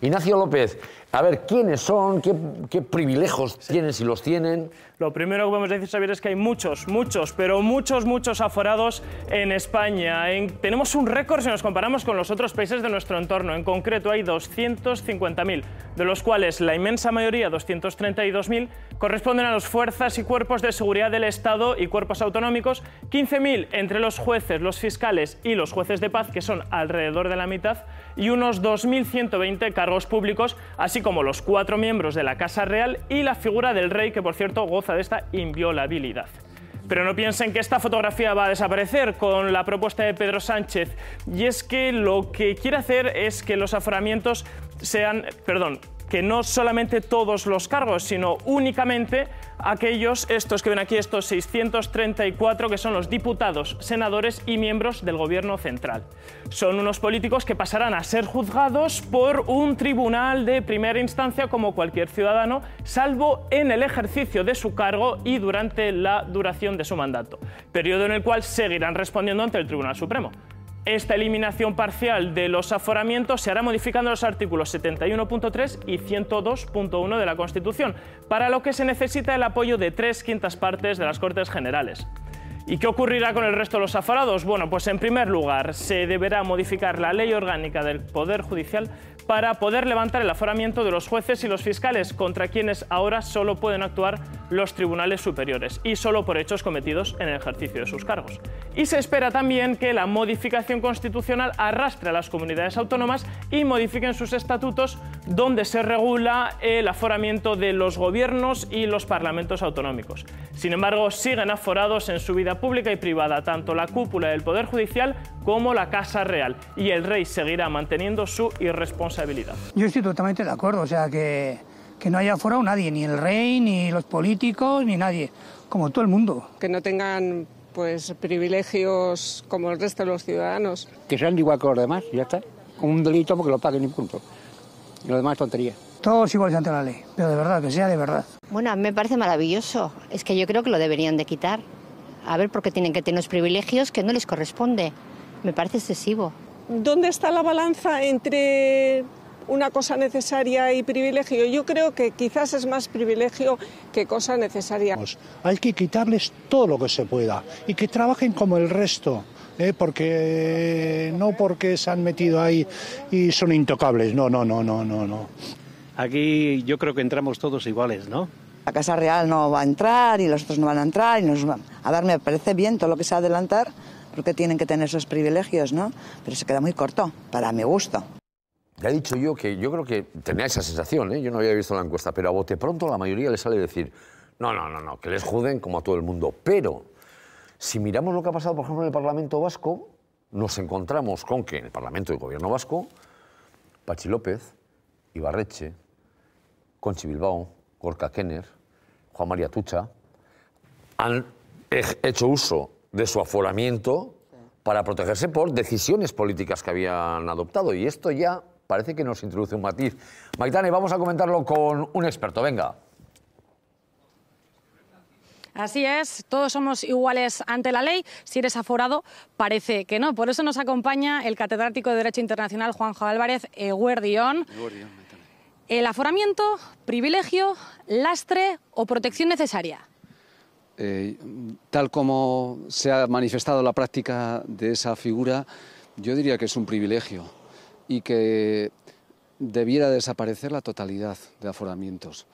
Ignacio López, a ver, ¿quiénes son? ¿Qué privilegios tienen, si los tienen? Lo primero que podemos decir, Xavier, es que hay muchos aforados en España. Tenemos un récord si nos comparamos con los otros países de nuestro entorno. En concreto hay 250.000, de los cuales la inmensa mayoría, 232.000, corresponden a las fuerzas y cuerpos de seguridad del Estado y cuerpos autonómicos, 15.000 entre los jueces, los fiscales y los jueces de paz, que son alrededor de la mitad, y unos 2.120 cargos públicos, así como los 4 miembros de la Casa Real y la figura del rey, que por cierto goza de esta inviolabilidad. Pero no piensen que esta fotografía va a desaparecer con la propuesta de Pedro Sánchez, y es que lo que quiere hacer es que los aforamientos sean, que no solamente todos los cargos, sino únicamente aquellos, estos que ven aquí, estos 634, que son los diputados, senadores y miembros del Gobierno central. Son unos políticos que pasarán a ser juzgados por un tribunal de primera instancia como cualquier ciudadano, salvo en el ejercicio de su cargo y durante la duración de su mandato, periodo en el cual seguirán respondiendo ante el Tribunal Supremo. Esta eliminación parcial de los aforamientos se hará modificando los artículos 71.3 y 102.1 de la Constitución, para lo que se necesita el apoyo de 3/5 partes de las Cortes Generales. ¿Y qué ocurrirá con el resto de los aforados? Bueno, pues en primer lugar se deberá modificar la Ley Orgánica del Poder Judicial para poder levantar el aforamiento de los jueces y los fiscales, contra quienes ahora solo pueden actuar los tribunales superiores y solo por hechos cometidos en el ejercicio de sus cargos. Y se espera también que la modificación constitucional arrastre a las comunidades autónomas y modifiquen sus estatutos, donde se regula el aforamiento de los gobiernos y los parlamentos autonómicos. Sin embargo, siguen aforados en su vida pública y privada tanto la cúpula del Poder Judicial como la Casa Real, y el rey seguirá manteniendo su irresponsabilidad. Yo estoy totalmente de acuerdo, o sea, que no haya aforado nadie, ni el rey, ni los políticos, ni nadie, como todo el mundo. Que no tengan pues privilegios como el resto de los ciudadanos. Que sean igual que los demás, ya está. Un delito porque lo paguen y punto. Y lo demás es tontería. Todos iguales ante la ley, pero de verdad, que sea de verdad. Bueno, a mí me parece maravilloso. Es que yo creo que lo deberían de quitar. A ver, porque tienen que tener los privilegios que no les corresponde. Me parece excesivo. ¿Dónde está la balanza entre una cosa necesaria y privilegio? Yo creo que quizás es más privilegio que cosa necesaria. Hay que quitarles todo lo que se pueda y que trabajen como el resto. Porque no porque se han metido ahí y son intocables. No. Aquí yo creo que entramos todos iguales, ¿no? La Casa Real no va a entrar y los otros no van a entrar. A ver, me parece bien todo lo que sea adelantar, porque tienen que tener esos privilegios, ¿no? Pero se queda muy corto, para mi gusto. Ya he dicho yo que yo creo que tenía esa sensación, yo no había visto la encuesta, pero a bote pronto la mayoría le sale decir no, que les juden como a todo el mundo. Pero si miramos lo que ha pasado, por ejemplo, en el Parlamento Vasco, nos encontramos con que en el Parlamento del Gobierno Vasco, Patxi López, Ibarretxe, Conchi Bilbao, Gorka Kenner, Juan María Atutxa, han hecho uso de su aforamiento para protegerse por decisiones políticas que habían adoptado. Y esto ya parece que nos introduce un matiz. Maitane, vamos a comentarlo con un experto. Venga. Así es, todos somos iguales ante la ley. Si eres aforado, parece que no. Por eso nos acompaña el catedrático de Derecho Internacional, Juanjo Álvarez. Eguerdión. ¿El aforamiento, privilegio, lastre o protección necesaria? Tal como se ha manifestado la práctica de esa figura, yo diría que es un privilegio y que debiera desaparecer la totalidad de aforamientos.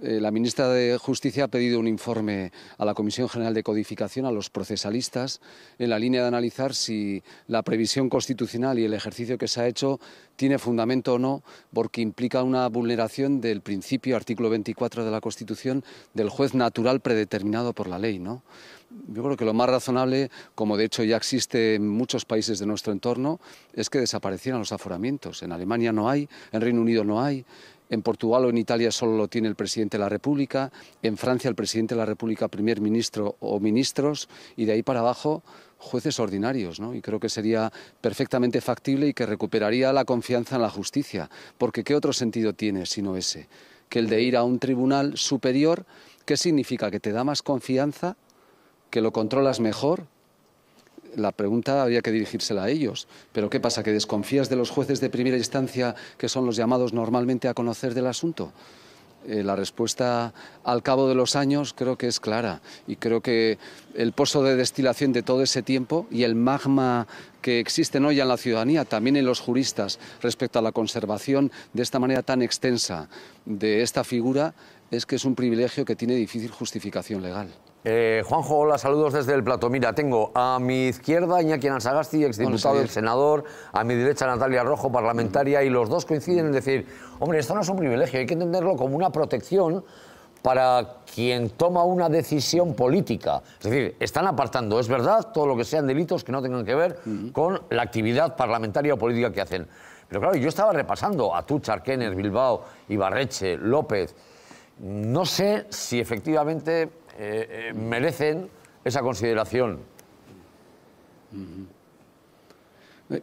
La ministra de Justicia ha pedido un informe a la Comisión General de Codificación, a los procesalistas, en la línea de analizar si la previsión constitucional y el ejercicio que se ha hecho tiene fundamento o no, porque implica una vulneración del principio, artículo 24 de la Constitución, del juez natural predeterminado por la ley, ¿no? Yo creo que lo más razonable, como de hecho ya existe en muchos países de nuestro entorno, es que desaparecieran los aforamientos. En Alemania no hay, en Reino Unido no hay. En Portugal o en Italia solo lo tiene el presidente de la República, en Francia el presidente de la República, primer ministro o ministros, y de ahí para abajo jueces ordinarios, ¿no? Y creo que sería perfectamente factible y que recuperaría la confianza en la justicia, porque ¿qué otro sentido tiene sino ese? Que el de ir a un tribunal superior, ¿qué significa? Que te da más confianza, que lo controlas mejor. la pregunta habría que dirigírsela a ellos. ¿Pero qué pasa, que desconfías de los jueces de primera instancia, que son los llamados normalmente a conocer del asunto? La respuesta al cabo de los años creo que es clara, y creo que el pozo de destilación de todo ese tiempo y el magma que existe no ya en la ciudadanía, también en los juristas, respecto a la conservación de esta manera tan extensa de esta figura, es que es un privilegio que tiene difícil justificación legal. Juanjo, hola, saludos desde el plató. Mira, tengo a mi izquierda Iñaki Anasagasti, exdiputado del senador, a mi derecha Natalia Rojo, parlamentaria, y los dos coinciden en decir, hombre, esto no es un privilegio, hay que entenderlo como una protección para quien toma una decisión política. Es decir, están apartando, es verdad, todo lo que sean delitos que no tengan que ver con la actividad parlamentaria o política que hacen. Pero claro, yo estaba repasando a Tuchar, Kenner, Bilbao, Ibarretxe, López. No sé si efectivamente merecen esa consideración.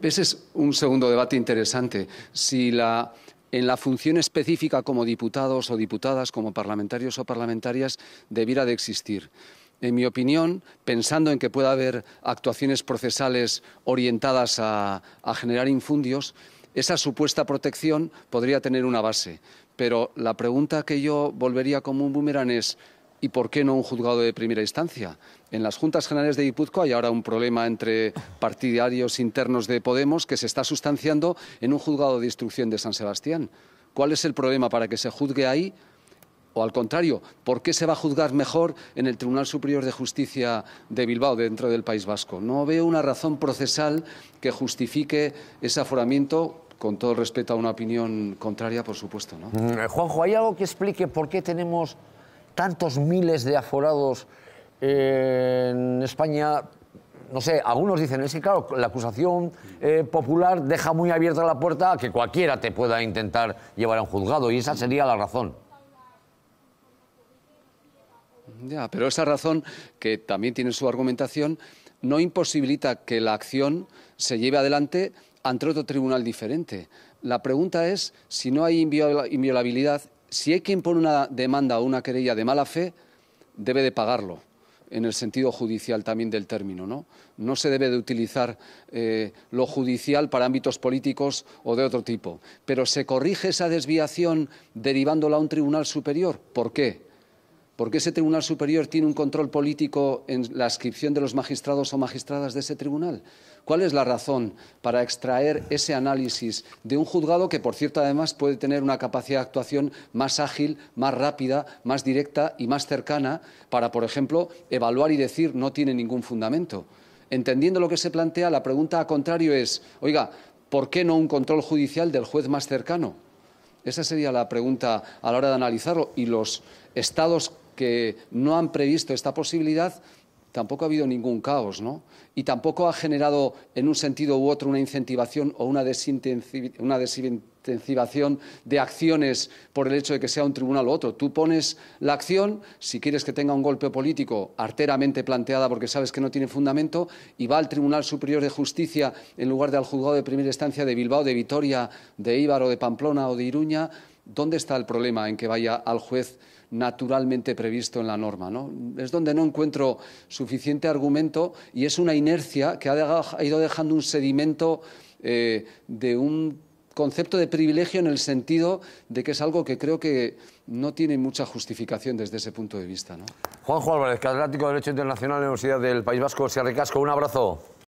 Ese es un segundo debate interesante. Si en la función específica como diputados o diputadas, como parlamentarios o parlamentarias, debiera de existir. En mi opinión, pensando en que pueda haber actuaciones procesales orientadas a generar infundios, esa supuesta protección podría tener una base. Pero la pregunta que yo volvería como un boomerang es, ¿y por qué no un juzgado de primera instancia? En las Juntas Generales de Guipúzcoa hay ahora un problema entre partidarios internos de Podemos que se está sustanciando en un juzgado de instrucción de San Sebastián. ¿Cuál es el problema para que se juzgue ahí? O al contrario, ¿por qué se va a juzgar mejor en el Tribunal Superior de Justicia de Bilbao, dentro del País Vasco? No veo una razón procesal que justifique ese aforamiento, con todo respeto a una opinión contraria, por supuesto, ¿no? Juanjo, ¿hay algo que explique por qué tenemos tantos miles de aforados en España? No sé, algunos dicen, es que claro, la acusación popular deja muy abierta la puerta a que cualquiera te pueda intentar llevar a un juzgado, y esa sería la razón. Ya, pero esa razón, que también tiene su argumentación, no imposibilita que la acción se lleve adelante ante otro tribunal diferente. La pregunta es, si no hay inviolabilidad, si hay quien pone una demanda o una querella de mala fe, debe de pagarlo, en el sentido judicial también del término, ¿no? No se debe de utilizar lo judicial para ámbitos políticos o de otro tipo. Pero se corrige esa desviación derivándola a un tribunal superior. ¿Por qué? Porque ese tribunal superior tiene un control político en la adscripción de los magistrados o magistradas de ese tribunal. ¿Cuál es la razón para extraer ese análisis de un juzgado que, por cierto, además puede tener una capacidad de actuación más ágil, más rápida, más directa y más cercana para, por ejemplo, evaluar y decir no tiene ningún fundamento? Entendiendo lo que se plantea, la pregunta a contrario es, oiga, ¿por qué no un control judicial del juez más cercano? Esa sería la pregunta a la hora de analizarlo. Y los estados que no han previsto esta posibilidad, tampoco ha habido ningún caos, ¿no? Y tampoco ha generado, en un sentido u otro, una incentivación o una desintensivación de acciones por el hecho de que sea un tribunal u otro. Tú pones la acción, si quieres que tenga un golpe político arteramente planteada porque sabes que no tiene fundamento, y va al Tribunal Superior de Justicia en lugar de al juzgado de primera instancia de Bilbao, de Vitoria, de Eibar o de Pamplona o de Iruña. ¿Dónde está el problema en que vaya al juez naturalmente previsto en la norma, ¿no? Es donde no encuentro suficiente argumento, y es una inercia que ha ido dejando un sedimento de un concepto de privilegio, en el sentido de que es algo que creo que no tiene mucha justificación desde ese punto de vista, ¿no? Juanjo Álvarez, catedrático de Derecho Internacional en la Universidad del País Vasco, Eskerrik asko, un abrazo.